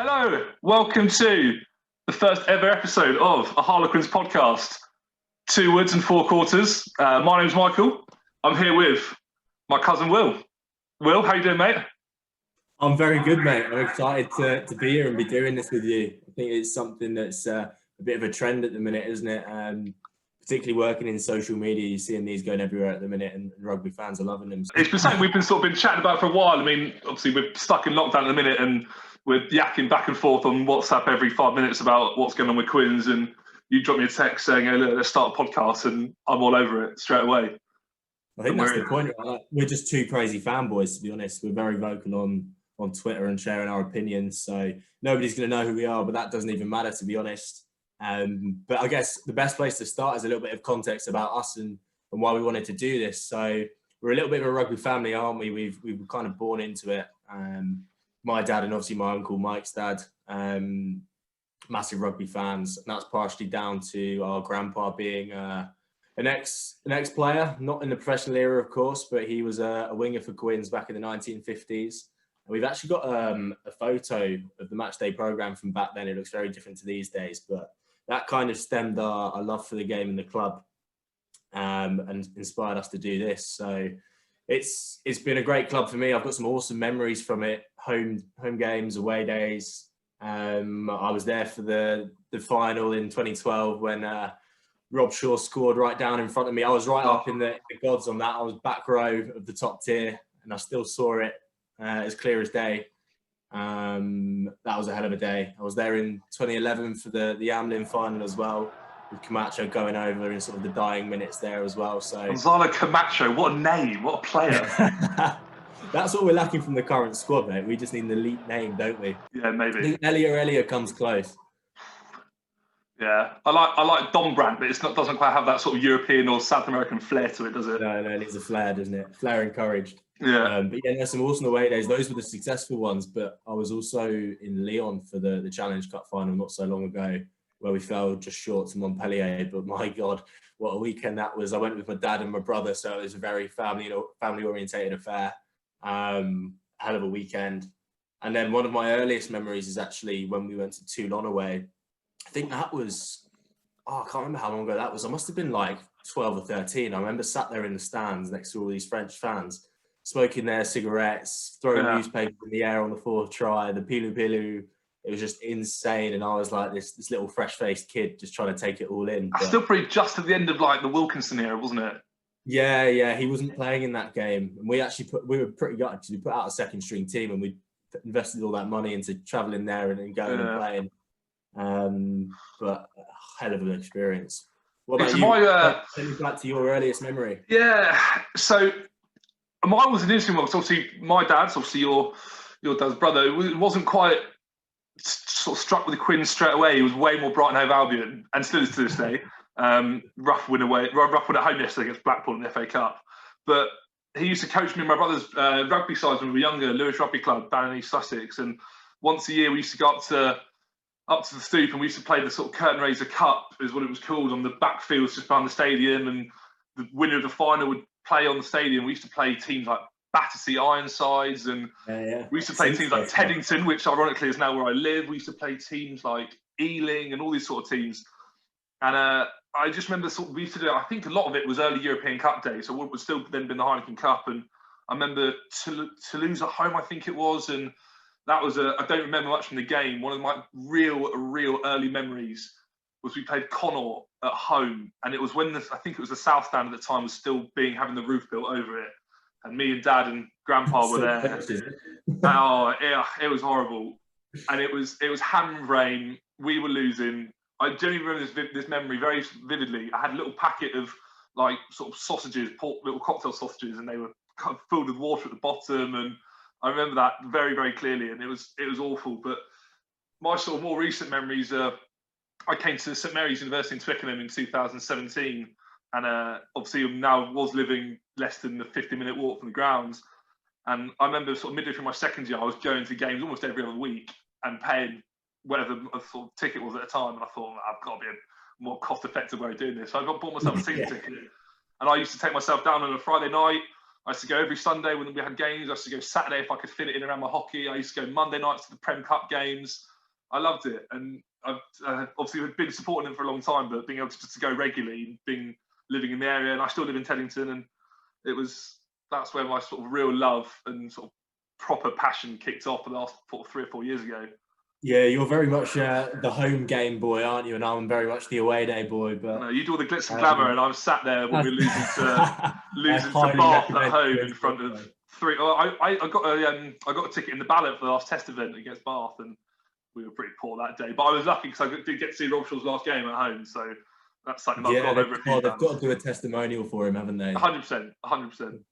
Hello, welcome to the first ever episode of a Harlequins podcast. 2 words and 4 quarters. My name's Michael. I'm here with my cousin Will. Will, how you doing, mate? I'm very good, mate. I'm excited to be here and be doing this with you. I think it's something that's a bit of a trend at the minute, isn't it? Particularly working in social media, you're seeing these going everywhere at the minute, and rugby fans are loving them. It's been something we've been chatting about for a while. I mean, obviously we're stuck in lockdown at the minute, and we're yakking back and forth on WhatsApp every 5 minutes about what's going on with Quins. And you drop me a text saying, "Hey, look, let's start a podcast," and I'm all over it straight away. I think that's the point. We're just two crazy fanboys, to be honest. We're very vocal on Twitter and sharing our opinions, so nobody's going to know who we are, but that doesn't even matter, to be honest. But I guess the best place to start is a little bit of context about us and why we wanted to do this. So we're a little bit of a rugby family, aren't we? We were kind of born into it. My dad and obviously my uncle Mike's dad, massive rugby fans, and that's partially down to our grandpa being an ex-player, not in the professional era, of course, but he was a winger for Quins back in the 1950s. And we've actually got a photo of the matchday programme from back then. It looks very different to these days, but that kind of stemmed our love for the game and the club, and inspired us to do this. So it's been a great club for me. I've got some awesome memories from it. Home games, away days. I was there for the final in 2012 when Rob Shaw scored right down in front of me. I was right up in the gods on that. I was back row of the top tier, and I still saw it as clear as day. That was a hell of a day. I was there in 2011 for the Amlin final as well, with Camacho going over in sort of the dying minutes there as well. So Gonzalo Camacho, what a name, what a player. That's what we're lacking from the current squad, mate. We just need an elite name, don't we? Yeah, maybe. I think Elia comes close. Yeah, I like Dom Brandt, but doesn't quite have that sort of European or South American flair to it, does it? No, it needs a flair, doesn't it? Flair encouraged. Yeah. But yeah, there's some awesome away days. Those were the successful ones, but I was also in Lyon for the Challenge Cup final not so long ago, where we fell just short to Montpellier. But my God, what a weekend that was. I went with my dad and my brother, so it was a very family-orientated affair. Hell of a weekend. And then one of my earliest memories is actually when we went to Toulon away. I think that was, I can't remember how long ago that was. I must have been like 12 or 13. I remember sat there in the stands next to all these French fans, smoking their cigarettes, throwing newspapers in the air on the fourth try, the pilu. It was just insane. And I was like this little fresh-faced kid just trying to take it all in. That's still pretty just at the end of like the Wilkinson era, wasn't it? Yeah. He wasn't playing in that game. And we were pretty gutted because we put out a second string team and we invested all that money into travelling there and going and playing. But hell of an experience. What about you? Take me back to your earliest memory. Yeah, so mine was an interesting one because obviously my dad's obviously your dad's brother. It wasn't quite sort of struck with the Quins straight away. He was way more Brighton Hove Albion, and still is to this day. Rough win at home yesterday against Blackpool in the FA Cup. But he used to coach me and my brother's rugby sides when we were younger, Lewis Rugby Club down in East Sussex, and once a year we used to go up to the stoop, and we used to play the sort of curtain raiser cup, is what it was called, on the backfields just behind the stadium, and the winner of the final would play on the stadium. We used to play teams like Battersea Ironsides, and we used to play teams like Teddington, which ironically is now where I live. We used to play teams like Ealing and all these sort of teams. And I just remember we used to do, I think a lot of it was early European Cup days, so what would still then been the Heineken Cup. And I remember Toulouse at home, I think it was, and that was I don't remember much from the game. One of my real early memories was we played Connaught at home, and it was when I think it was the South Stand at the time was still having the roof built over it, and me and Dad and Grandpa were there. Oh yeah, it was horrible, and it was hand rain. We were losing. I genuinely remember this memory very vividly. I had a little packet of like sort of sausages, little cocktail sausages, and they were kind of filled with water at the bottom, and I remember that very, very clearly, and it was awful. But my sort of more recent memories are, I came to St Mary's University in Twickenham in 2017, and obviously now was living less than the 50-minute walk from the grounds. And I remember sort of midway through my second year, I was going to games almost every other week and paying whatever a sort of ticket was at the time. And I thought, I've got to be a more cost-effective way of doing this. So I bought myself a season ticket, and I used to take myself down on a Friday night. I used to go every Sunday when we had games. I used to go Saturday if I could fit it in around my hockey. I used to go Monday nights to the Prem Cup games. I loved it, and I've obviously been supporting them for a long time. But being able to just to go regularly, living in the area, and I still live in Teddington, and that's where my sort of real love and sort of proper passion kicked off the last 3 or 4 years ago. Yeah, you're very much the home game boy, aren't you? And I'm very much the away day boy. But no, you do all the glitz and glamour, and I'm sat there when we're losing to Bath at home in front of three. I got a ticket in the ballot for the last test event against Bath, and we were pretty poor that day. But I was lucky because I did get to see Robshaw's last game at home, so that's something I've got over a few times. They've got to do a testimonial for him, haven't they? 100%. They've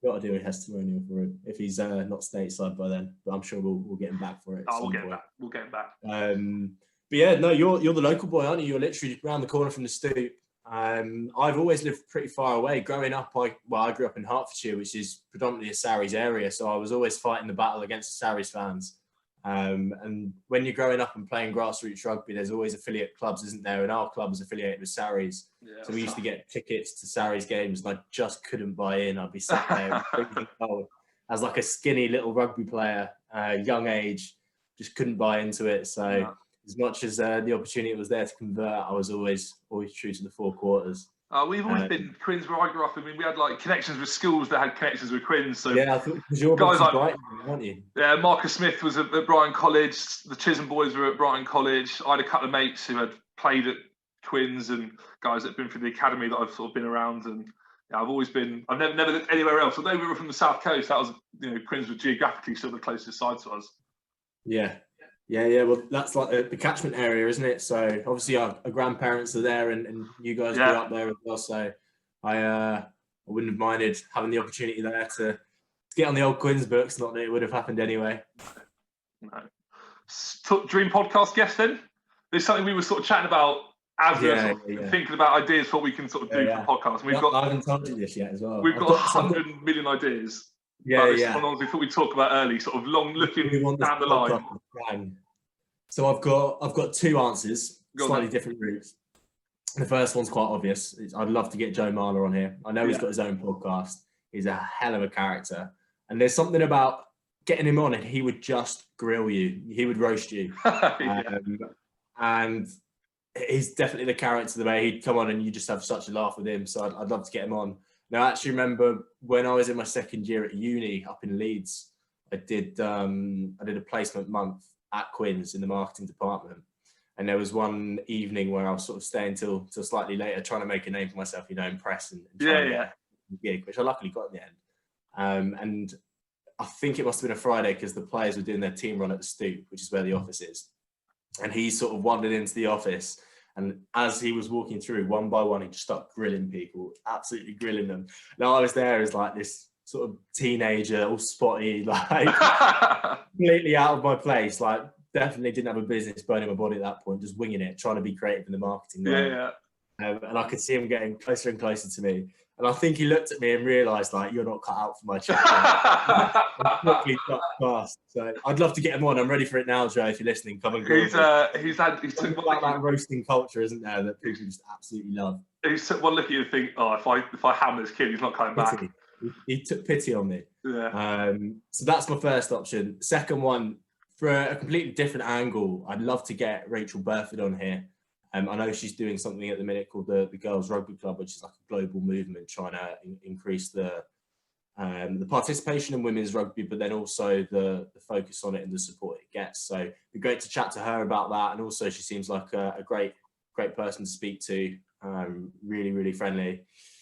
got to do a testimonial for him if he's not stateside by then. But I'm sure we'll get him back for it. We'll get him back. We'll get him back. But yeah, no, you're the local boy, aren't you? You're literally around the corner from the Stoop. I've always lived pretty far away. Growing up, I grew up in Hertfordshire, which is predominantly a Sarries area, so I was always fighting the battle against the Sarries fans. And when you're growing up and playing grassroots rugby, there's always affiliate clubs, isn't there? And our club was affiliated with Sarries. Yeah, so we used to get tickets to Sarries games, and I just couldn't buy in. I'd be sat there as like a skinny little rugby player, young age, just couldn't buy into it. So as much as the opportunity was there to convert, I was always true to the 4 quarters. We've always been Quins where I grew up. I mean, we had like connections with schools that had connections with Quins. So yeah, I thought because you're guys like Brighton, weren't you? Yeah, Marcus Smith was at Brighton College. The Chisholm boys were at Brighton College. I had a couple of mates who had played at Quins and guys that had been through the academy that I've sort of been around. And yeah, I've never lived anywhere else. Although we were from the South Coast, that was, Quins were geographically still the closest side to us. Yeah. Well, that's like the catchment area, isn't it? So obviously our grandparents are there, and you guys grew up there as well. So I wouldn't have minded having the opportunity there to get on the old Quins books. Not that it would have happened anyway. No. Dream podcast guest then? There's something we were sort of chatting about as we were thinking about ideas for what we can sort of do for the podcast. And I haven't told you this yet as well. We've got 100 million ideas. This is one of the ones we thought we'd talk about early, sort of long looking down the line. So I've got 2 answers, slightly different routes. The first one's quite obvious. I'd love to get Joe Marler on here. I know he's got his own podcast. He's a hell of a character. And there's something about getting him on and he would just grill you. He would roast you. And he's definitely the character, the way he'd come on and you just have such a laugh with him. So I'd love to get him on. Now, I actually remember when I was in my second year at uni up in Leeds, I did a placement month at Quins in the marketing department. And there was one evening where I was sort of staying till slightly later, trying to make a name for myself, impress and try to get a gig, which I luckily got in the end. And I think it must have been a Friday because the players were doing their team run at the Stoop, which is where the office is. And he sort of wandered into the office. And as he was walking through, one by one, he just started grilling people, absolutely grilling them. Now I was there as like this sort of teenager, all spotty, like completely out of my place. Like definitely didn't have a business burning my body at that point, just winging it, trying to be creative in the marketing. And I could see him getting closer and closer to me. And I think he looked at me and realised, like, you're not cut out for my chat. Quickly got past. So I'd love to get him on. I'm ready for it now, Joe. If you're listening, come and go. He's took like that roasting culture, isn't there, that people just absolutely love. He's took one look at you and think, oh, if I hammer this kid, he's not coming back. He took pity on me. Yeah. So that's my first option. Second one, for a completely different angle, I'd love to get Rachel Burford on here. I know she's doing something at the minute called the Girls Rugby Club, which is like a global movement trying to increase the participation in women's rugby, but then also the focus on it and the support it gets. So it'd be great to chat to her about that. And also she seems like a great person to speak to, really, really friendly.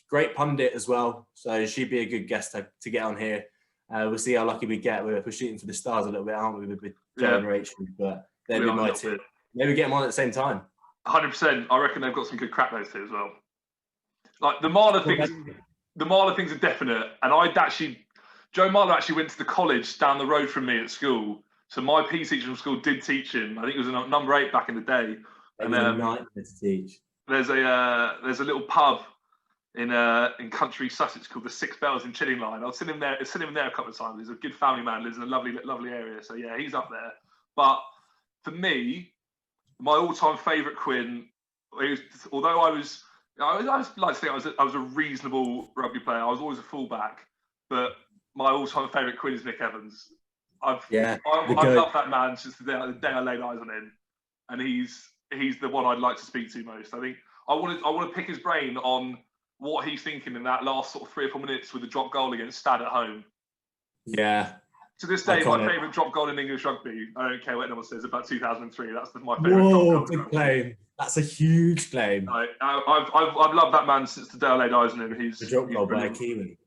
Great pundit as well. So she'd be a good guest to get on here. We'll see how lucky we get. We're shooting for the stars a little bit, aren't we, with Joe and Rachel? But they'd be my two. Maybe get them on at the same time. 100%. I reckon they've got some good crack, those two as well. Like the Marler things are definite. And Joe Marler actually went to the college down the road from me at school. So my PE teacher from school did teach him. I think it was a number 8 back in the day. And a nightmare to teach. There's a little pub in country Sussex called the Six Bells in Chilling Line. I've seen him there a couple of times. He's a good family man, lives in a lovely area. So yeah, he's up there. But for me, my all-time favourite Quinn, although I like to think I was a reasonable rugby player. I was always a fullback, but my all-time favourite Quinn is Nick Evans. I've loved that man since the day I laid eyes on him, and he's the one I'd like to speak to most. I think I want to pick his brain on what he's thinking in that last sort of 3 or 4 minutes with the drop goal against Stad at home. Yeah. To this day, my favourite drop goal in English rugby, I don't care what anyone says, about 2003. That's my favourite drop goal. Whoa, big claim. That's a huge claim. I've loved that man since the day I laid eyes on him. He's the drop goal by a Kiwi.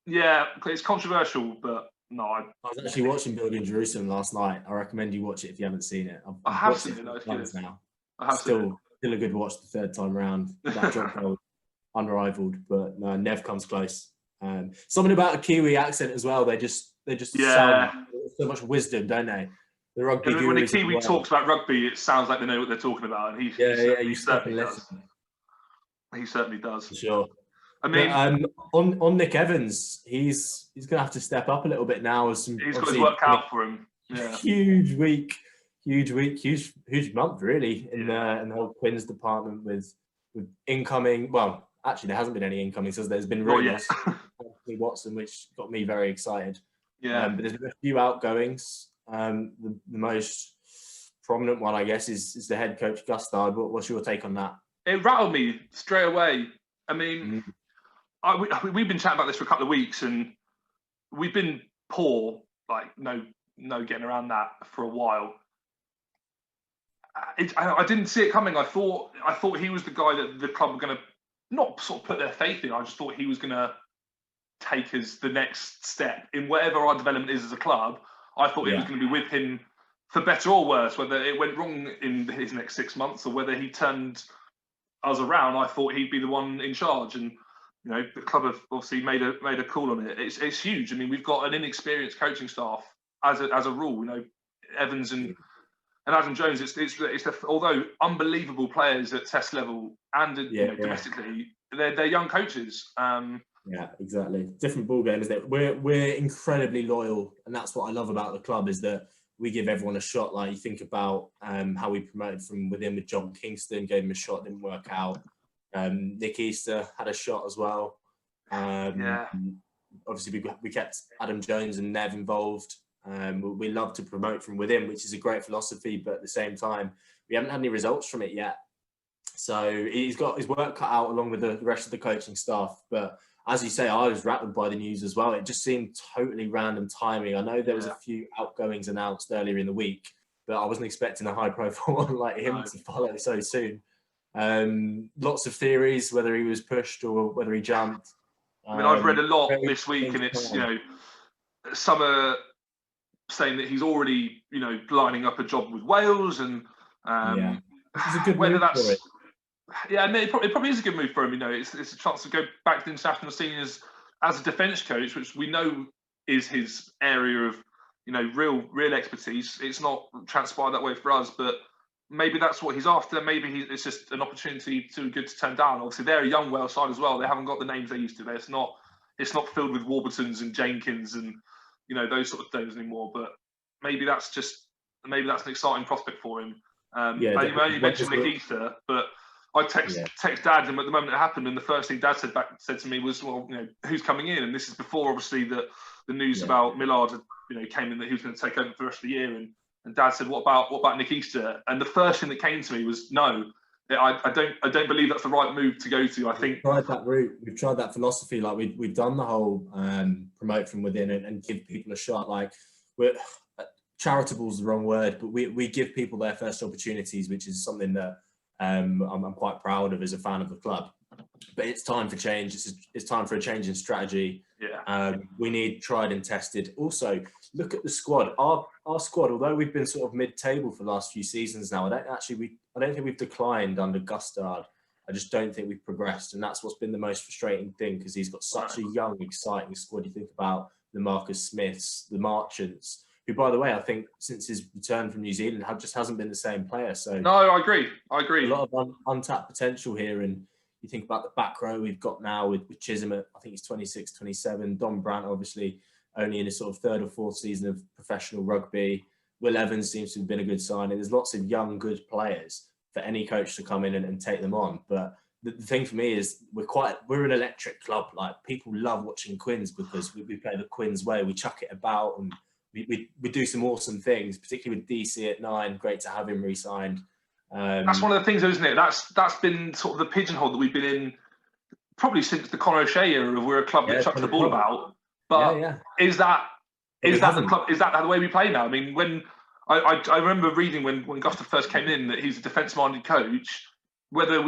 Yeah, it's controversial, but no. I was actually watching Building Jerusalem last night. I recommend you watch it if you haven't seen it. I have seen it. Now. Still a good watch the third time round. That drop goal, unrivaled, but no, Nev comes close. Something about a Kiwi accent as well. They just sound so much wisdom, don't they? The rugby. When a Kiwi talks about rugby, it sounds like they know what they're talking about, and he certainly does. He certainly does. For sure. I mean, on Nick Evans, he's going to have to step up a little bit now. He's got his work out for him. Yeah. Huge month really in the whole Quins department with incoming. Well, actually, there hasn't been any incoming, so there's been rumours. Watson, which got me very excited. Yeah, but there's been a few outgoings. The most prominent one, I guess, is the head coach Gustard. What's your take on that? It rattled me straight away. I mean, we've been chatting about this for a couple of weeks, and we've been poor, like no getting around that for a while. I didn't see it coming. I thought he was the guy that the club were going to not sort of put their faith in. I just thought he was going to take us the next step in whatever our development is as a club. I thought it was going to be with him for better or worse, whether it went wrong in his next 6 months or whether he turned us around. I thought he'd be the one in charge, and the club have obviously made a call on it. It's huge. I mean, we've got an inexperienced coaching staff as a rule. Evans and Adam Jones. It's although unbelievable players at test level and domestically, they're young coaches. Yeah, exactly. Different ball game, isn't it? We're incredibly loyal, and that's what I love about the club is that we give everyone a shot. Like you think about how we promoted from within with John Kingston, gave him a shot, didn't work out. Nick Easter had a shot as well. Obviously, we kept Adam Jones and Nev involved. We love to promote from within, which is a great philosophy, but at the same time, we haven't had any results from it yet. So he's got his work cut out along with the rest of the coaching staff. But as you say, I was rattled by the news as well. It just seemed totally random timing. I know there was a few outgoings announced earlier in the week, but I wasn't expecting a high-profile one like him to follow so soon. Lots of theories, whether he was pushed or whether he jumped. I mean, I've read a lot this week, and it's, some are saying that he's already, lining up a job with Wales, and it's a good whether move that's for it. Yeah, I mean, it probably is a good move for him. It's a chance to go back to the international scene as a defence coach, which we know is his area of, real expertise. It's not transpired that way for us, but maybe that's what he's after. Maybe it's just an opportunity too good to turn down. Obviously, they're a young Wales side as well. They haven't got the names they used to. It's not filled with Warburtons and Jenkins and those sort of things anymore. But maybe that's an exciting prospect for him. You mentioned Nick Easter, but I text Dad, and at the moment it happened, and the first thing Dad said to me was, "Well, who's coming in?" And this is before, obviously, the news about Millard, came in that he was going to take over for the rest of the year. And Dad said, "What about Nick Easter?" And the first thing that came to me was, "No, I don't believe that's the right move to go to." I think we've tried that route. We've tried that philosophy. Like we've done the whole promote from within and give people a shot. Like we're charitable is the wrong word, but we give people their first opportunities, which is something that I'm quite proud of as a fan of the club. But it's time for change. It's time for a change in strategy. Yeah. We need tried and tested. Also, look at the squad. Our squad, although we've been sort of mid-table for the last few seasons now, I don't think we've declined under Gustard. I just don't think we've progressed, and that's what's been the most frustrating thing, because he's got such a young, exciting squad. You think about the Marcus Smiths, the Marchants, who, by the way, I think since his return from New Zealand just hasn't been the same player. So no, I agree. A lot of untapped potential here. And you think about the back row we've got now with Chisholm at, I think he's 26, 27. Don Brandt, obviously, only in his sort of third or fourth season of professional rugby. Will Evans seems to have been a good signing. There's lots of young, good players for any coach to come in and take them on. But the thing for me is we're an electric club. Like, people love watching Quins because we play the Quins way. We chuck it about and we do some awesome things, particularly with DC at 9. Great to have him re-signed. That's one of the things, isn't it? That's been sort of the pigeonhole that we've been in probably since the Conor O'Shea era, of we're a club that chucks the ball about. But is that the club? Is that the way we play now? I mean, when I remember reading when Gustard first came in that he's a defence-minded coach. Whether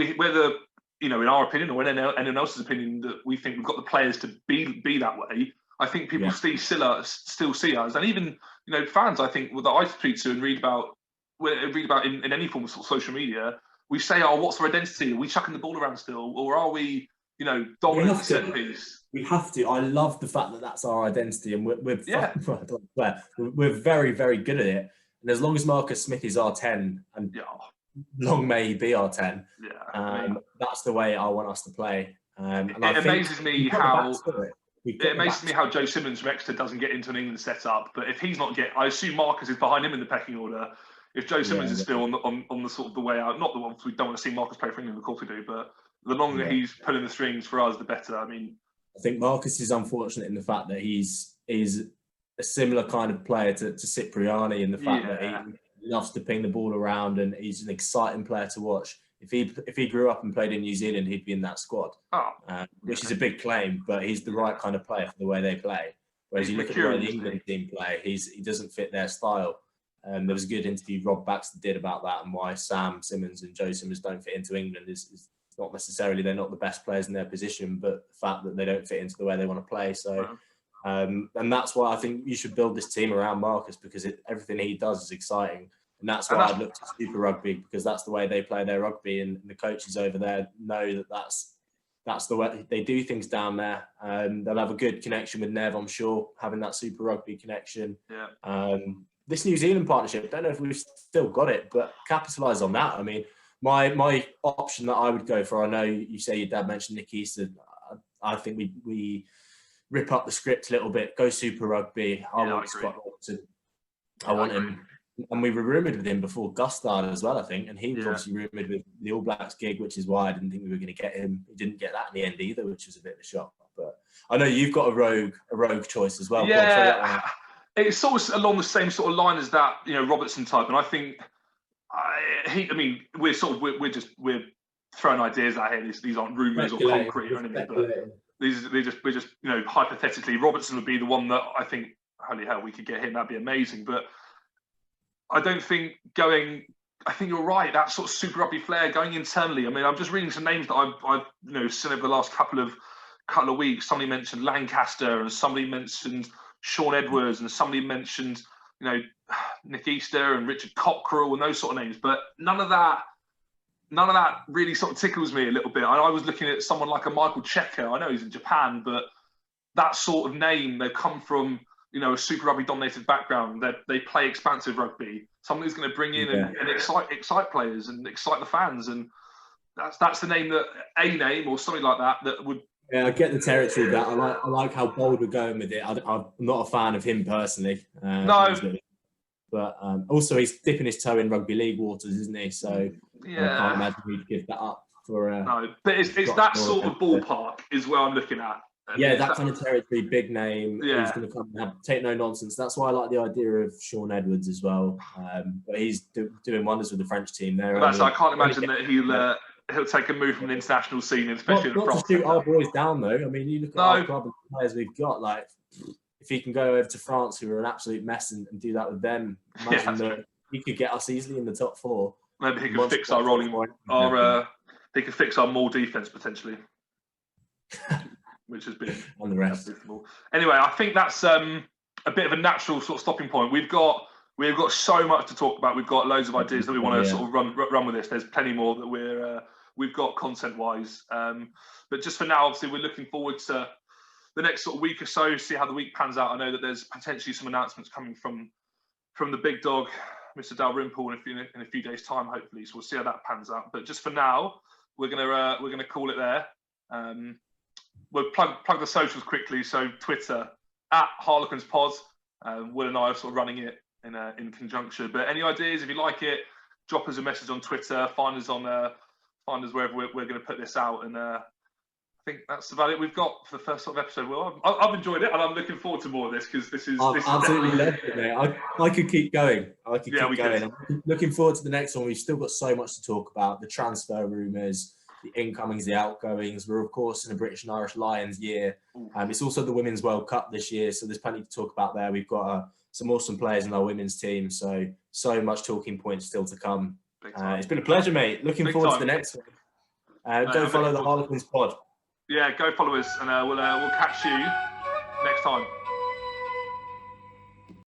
in our opinion or in anyone else's opinion that we think we've got the players to be that way, I think people still see us, and even fans. I think that I speak to and read about in any form of social media, we say, "Oh, what's our identity? Are we chucking the ball around still, or are we, dominant set piece?" We have to. I love the fact that that's our identity, and we're very, very good at it. And as long as Marcus Smith is our 10, and long may he be our 10, that's the way I want us to play. It amazes me how Joe Simmons from Exeter doesn't get into an England setup. But if he's not I assume Marcus is behind him in the pecking order. If Joe Simmons is still on the sort of the way out, not the one we don't want to see Marcus play for England, of course we do, but the longer he's pulling the strings for us, the better. I mean, I think Marcus is unfortunate in the fact that he's a similar kind of player to Cipriani, in the fact that he loves to ping the ball around and he's an exciting player to watch. If he grew up and played in New Zealand, he'd be in that squad, which is a big claim, but he's the right kind of player for the way they play. Whereas you look at the way the England team play, he doesn't fit their style. There was a good interview Rob Baxter did about that, and why Sam Simmons and Joe Simmons don't fit into England is not necessarily they're not the best players in their position, but the fact that they don't fit into the way they want to play. So, and that's why I think you should build this team around Marcus, because everything he does is exciting. And that's why I'd look to Super Rugby, because that's the way they play their rugby, and the coaches over there know that that's the way they do things down there. They'll have a good connection with Nev, I'm sure, having that Super Rugby connection. This New Zealand partnership, don't know if we've still got it, but capitalise on that. I mean, my option that I would go for, I know you say your dad mentioned Nick Easter. I think we rip up the script a little bit, go Super Rugby. I want Scott Robertson. I want him. And we were rumoured with him before Gustard as well, I think. And he was obviously rumoured with the All Blacks gig, which is why I didn't think we were going to get him. We didn't get that in the end either, which was a bit of a shock. But I know you've got a rogue choice as well. Yeah, it's sort of along the same sort of line as that, Robertson type. And I think, we're throwing ideas out here. These aren't rumours or concrete or anything, but we're just hypothetically, Robertson would be the one that I think, holy hell, we could get him. That'd be amazing. But I don't think I think you're right. That sort of Super Rugby flair going internally. I mean, I'm just reading some names that I've seen over the last couple of weeks. Somebody mentioned Lancaster, and somebody mentioned Sean Edwards, and somebody mentioned Nick Easter and Richard Cockrell and those sort of names. But none of that really sort of tickles me a little bit. I was looking at someone like a Michael Checker. I know he's in Japan, but that sort of name, they've come from a Super Rugby dominated background. They play expansive rugby. Somebody's going to bring in and excite players and excite the fans, and that's the name or something like that would. Yeah, I get the territory of that. I like how bold we're going with it. I'm not a fan of him personally. No. But also he's dipping his toe in rugby league waters, isn't he? So I can't imagine he'd give that up for. No, but it's that sort of ballpark is where I'm looking at. And that kind of territory, big name. He's going to come and take no nonsense. That's why I like the idea of Sean Edwards as well. But he's doing wonders with the French team there. I can't imagine that he'll take a move from the international scene, especially in France. Not to shoot our boys down though. I mean, you look at our club and the players we've got. Like, if he can go over to France, who are an absolute mess, and do that with them, imagine that he could get us easily in the top 4. Maybe he could fix our he could fix our maul defense potentially, which has been on the rest. Anyway, I think that's a bit of a natural sort of stopping point. We've got so much to talk about. We've got loads of ideas that we want to sort of run with this. There's plenty more that we've got content wise. But just for now, obviously, we're looking forward to the next sort of week or so, see how the week pans out. I know that there's potentially some announcements coming from the big dog, Mr. Dalrymple, in a few days' time, hopefully. So we'll see how that pans out. But just for now, we're gonna call it there. We'll plug the socials quickly. So Twitter at Harlequins Pod. Will and I are sort of running it in conjunction. But any ideas, if you like it, drop us a message on Twitter. Find us on find us wherever we're going to put this out. And I think that's about it we've got for the first sort of episode. Well, I've enjoyed it, and I'm looking forward to more of this because this is absolutely loved it, mate. I could keep going. Keep going. Could. I'm looking forward to the next one. We've still got so much to talk about: the transfer rumours, the incomings, the outgoings. We're of course in a British and Irish Lions year. It's also the Women's World Cup this year, so there's plenty to talk about there. We've got some awesome players in our women's team, so much talking points still to come. It's been a pleasure, mate. Looking forward to the next one. Go follow the Harlequins pod. Yeah, go follow us, and we'll catch you next time.